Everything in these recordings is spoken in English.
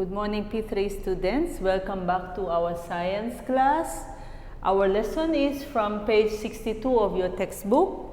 Good morning, P3 students. Welcome back to our science class. Our lesson is from page 62 of your textbook.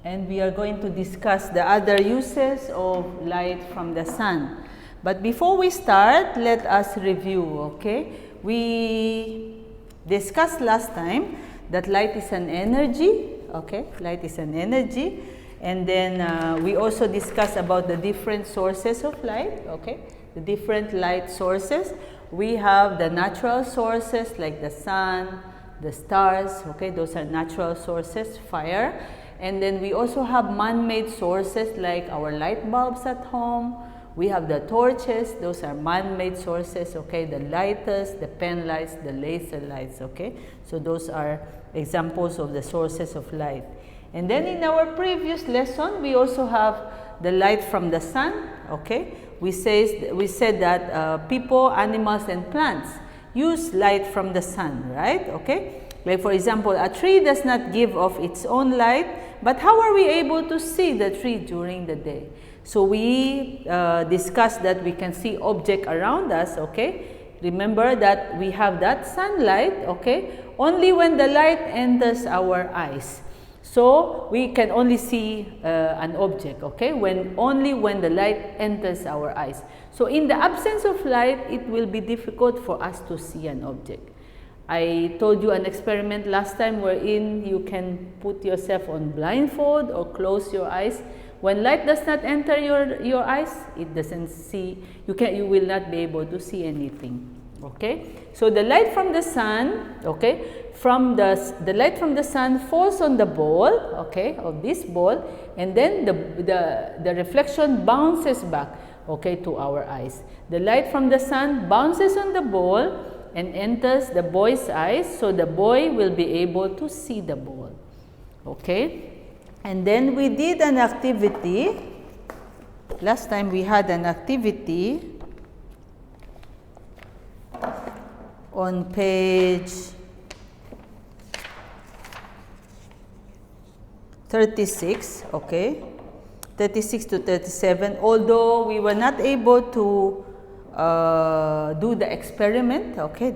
And we are going to discuss the other uses of light from the sun. But before we start, let us review, okay? We discussed last time that light is an energy, okay? Light is an energy. And then we also discussed about the different sources of light, okay? The different light sources. We have the natural sources like the sun, the stars, okay? Those are natural sources, fire. And then we also have man-made sources like our light bulbs at home. We have the torches, those are man-made sources, okay? The lighters, the pen lights, the laser lights, okay? So those are examples of the sources of light. And then in our previous lesson, we also have the light from the sun, okay? We said that people, animals, and plants use light from the sun, right? Okay? Like for example, a tree does not give off its own light, but how are we able to see the tree during the day? So we discussed that we can see objects around us, okay? Remember that we have that sunlight, okay? Only when the light enters our eyes. So we can only see an object, okay? Only when the light enters our eyes. So in the absence of light, it will be difficult for us to see an object. I told you an experiment last time wherein you can put yourself on blindfold or close your eyes. When light does not enter your eyes, it doesn't see, you will not be able to see anything, okay? So the light from the sun, okay, the light from the sun falls on the ball, okay, of this ball, and then the reflection bounces back, okay, to our eyes. The light from the sun bounces on the ball and enters the boy's eyes, so the boy will be able to see the ball, okay? And then we did an activity. Last time we had an activity on page 36, okay? 36 to 37, although we were not able to do the experiment, okay,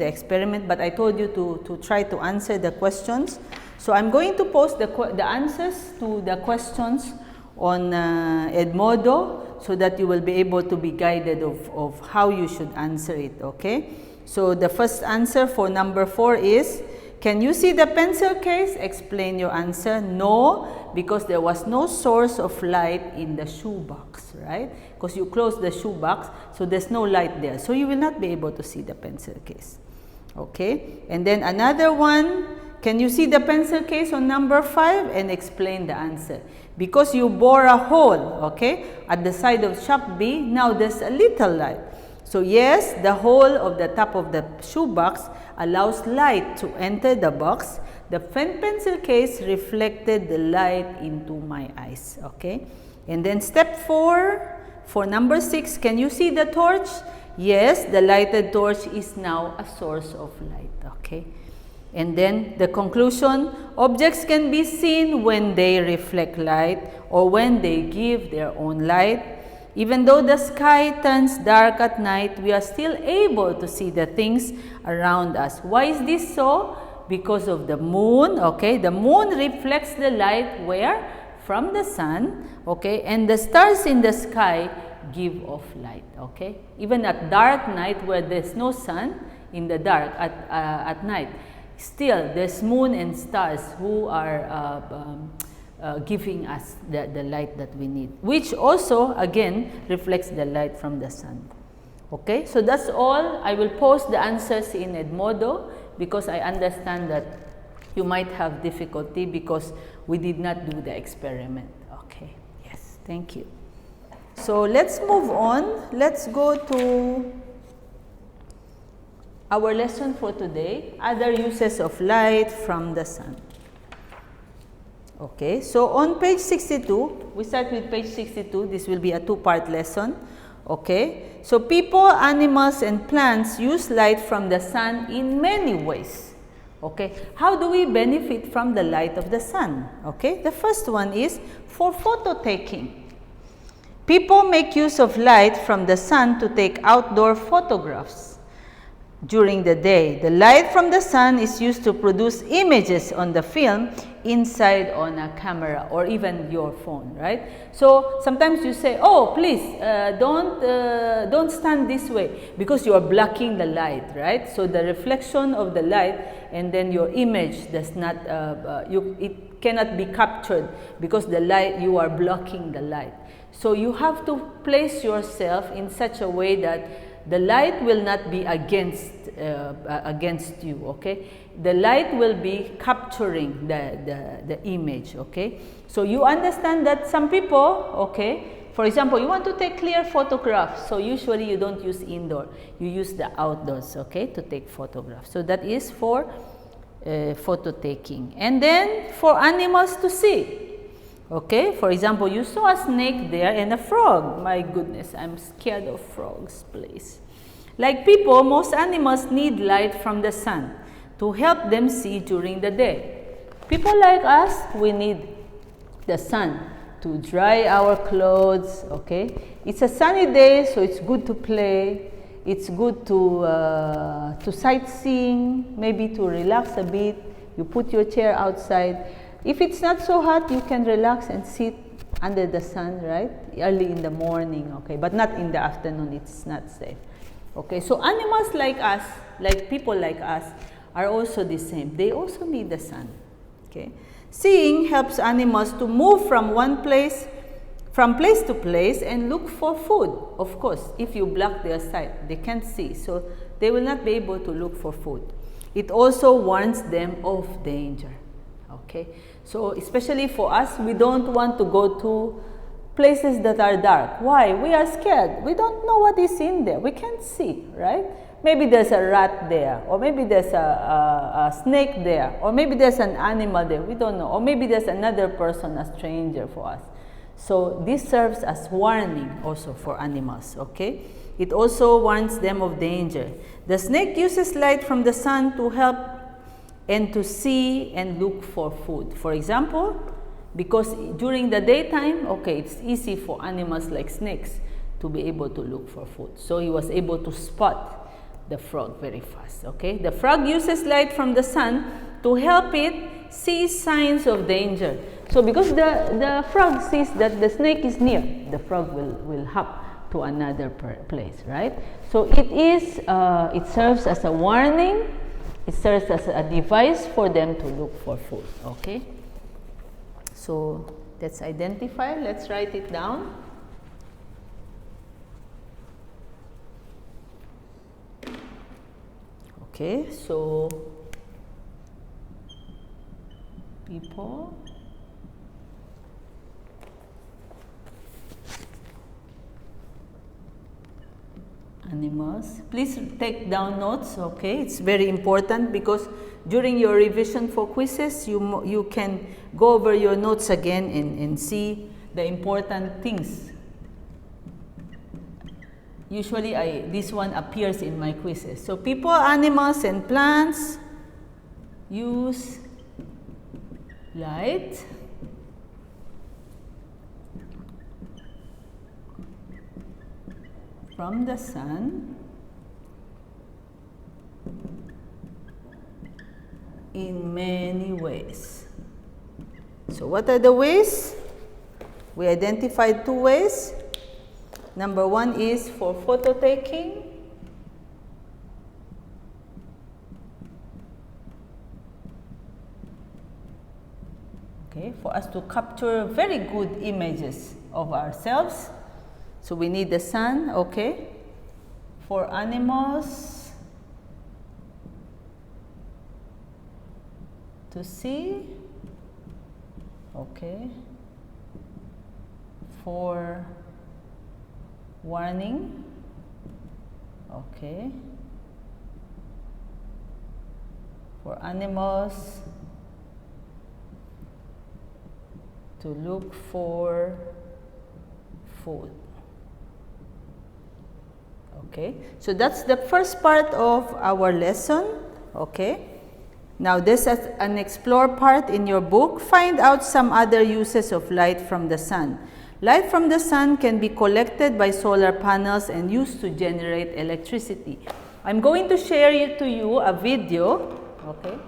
but I told you to try to answer the questions. So I'm going to post the answers to the questions on Edmodo so that you will be able to be guided of how you should answer it, okay? So the first answer for number 4 is, can you see the pencil case? Explain your answer. No, because there was no source of light in the shoebox, right? Because you closed the shoebox, so there's no light there. So you will not be able to see the pencil case, okay? And then another one, can you see the pencil case on number 5? And explain the answer. Because you bore a hole, okay, at the side of shop B, now there's a little light. So yes, the hole of the top of the shoebox allows light to enter the box. The pencil case reflected the light into my eyes, okay? And then step 4, for number 6, can you see the torch? Yes, the lighted torch is now a source of light, okay? And then the conclusion, objects can be seen when they reflect light or when they give their own light. Even though the sky turns dark at night, we are still able to see the things around us. Why is this so? Because of the moon, okay? The moon reflects the light where? From the sun, okay? And the stars in the sky give off light, okay? Even at dark night where there's no sun, in the dark at night, still there's moon and stars who are giving us the light that we need, which also again reflects the light from the sun, okay? So that's all. I will post the answers in Edmodo because I understand that you might have difficulty because we did not do the experiment, okay? Yes, thank you. So let's move on. Let's go to our lesson for today, other uses of light from the sun. Okay, so on page 62, we start with page 62. This will be a 2-part lesson. Okay, so people, animals, and plants use light from the sun in many ways. Okay, how do we benefit from the light of the sun? Okay, the first one is for photo taking. People make use of light from the sun to take outdoor photographs during the day. The light from the sun is used to produce images on the film inside on a camera or even your phone, right? So sometimes you say, oh, please don't stand this way because you are blocking the light, right? So the reflection of the light and then your image does not, it cannot be captured because the light, you are blocking the light. So you have to place yourself in such a way that the light will not be against you, okay? The light will be capturing the image, okay? So you understand that some people, okay, for example, you want to take clear photographs, so usually you don't use indoor, you use the outdoors, okay, to take photographs. So that is for photo taking. And then for animals to see. Okay, for example, you saw a snake there and a frog. My goodness, I'm scared of frogs, please. Like people, most animals need light from the sun to help them see during the day. People like us, we need the sun to dry our clothes, okay? It's a sunny day, so it's good to play. It's good to sightseeing, maybe to relax a bit. You put your chair outside. If it's not so hot, you can relax and sit under the sun, right? Early in the morning, okay? But not in the afternoon, it's not safe. Okay, so animals like us, like people like us, are also the same. They also need the sun, okay? Seeing helps animals to move from place to place and look for food. Of course, if you block their sight, they can't see, so they will not be able to look for food. It also warns them of danger, okay? So especially for us, we don't want to go to places that are dark. Why? We are scared. We don't know what is in there. We can't see, right? Maybe there's a rat there, or maybe there's a snake there, or maybe there's an animal there. We don't know. Or maybe there's another person, a stranger for us. So this serves as warning also for animals, okay? It also warns them of danger. The snake uses light from the sun to help and to see and look for food. For example, because during the daytime, okay, it's easy for animals like snakes to be able to look for food. So he was able to spot the frog very fast, okay? The frog uses light from the sun to help it see signs of danger. So because the frog sees that the snake is near, the frog will hop to another place, right? So it serves as a warning. It serves as a device for them to look for food, okay? So let's identify, let's write it down. Okay, so people, animals. Please take down notes, okay? It's very important because during your revision for quizzes, you can go over your notes again and see the important things. Usually, this one appears in my quizzes. So people, animals, and plants use light from the sun in many ways. So what are the ways? We identified 2 ways. Number 1 is for photo taking. Okay, for us to capture very good images of ourselves. So we need the sun, okay? For animals to see, okay? For warning, okay? For animals to look for food. Okay, so that's the first part of our lesson, okay? Now, this is an explore part in your book. Find out some other uses of light from the sun. Light from the sun can be collected by solar panels and used to generate electricity. I'm going to share to you a video, okay?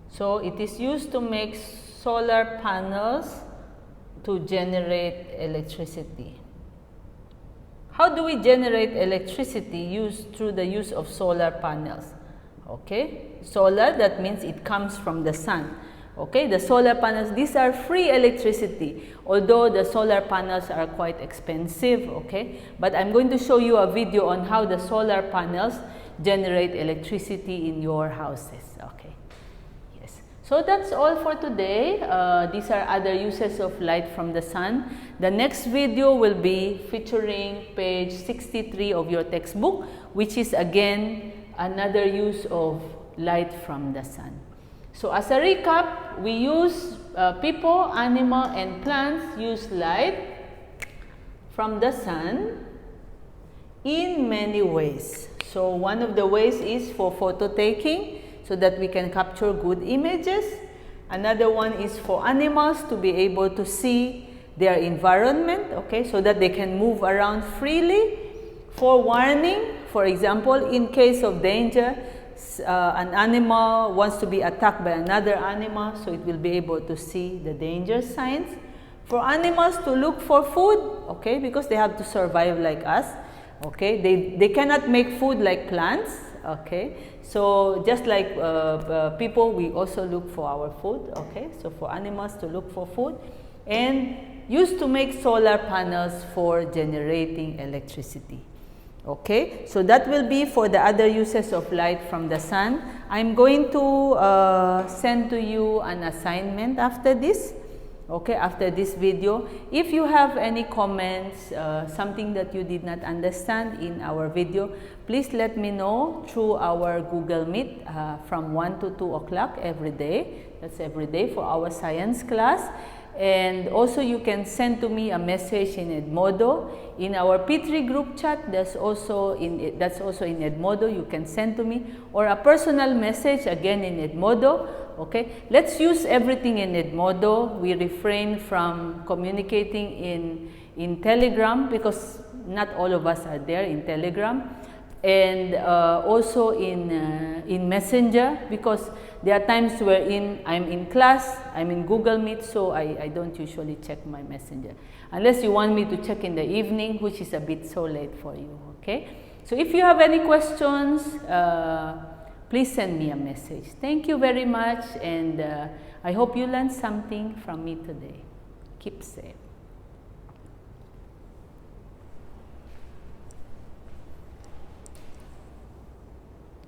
So, it is used to make solar panels to generate electricity. How do we generate electricity through the use of solar panels? Okay, solar, that means it comes from the sun. Okay, the solar panels, these are free electricity, although the solar panels are quite expensive. Okay, but I'm going to show you a video on how the solar panels generate electricity in your houses. Okay. So that's all for today. These are other uses of light from the sun. The next video will be featuring page 63 of your textbook, which is again another use of light from the sun. So as a recap, we use people, animal, and plants use light from the sun in many ways. So one of the ways is for photo taking, so that we can capture good images. Another one is for animals to be able to see their environment, okay, so that they can move around freely. For warning, for example, in case of danger, an animal wants to be attacked by another animal, so it will be able to see the danger signs. For animals to look for food, okay, because they have to survive like us, okay, they cannot make food like plants. Okay, so just like people, we also look for our food. Okay, so for animals to look for food, and used to make solar panels for generating electricity. Okay, so that will be for the other uses of light from the sun. I'm going to send to you an assignment after this. Okay, after this video. If you have any comments, something that you did not understand in our video, please let me know through our Google Meet from 1 to 2 o'clock every day. That's every day for our science class. And also you can send to me a message in Edmodo. In our P3 group chat, that's also in Edmodo. You can send to me, or a personal message again in Edmodo. Okay, let's use everything in Edmodo. We refrain from communicating in Telegram, because not all of us are there in Telegram, and also in Messenger, because there are times wherein I'm in class, I'm in Google Meet, so I don't usually check my Messenger, unless you want me to check in the evening, which is a bit so late for you. Okay, so if you have any questions, please send me a message. Thank you very much, and I hope you learned something from me today. Keep safe.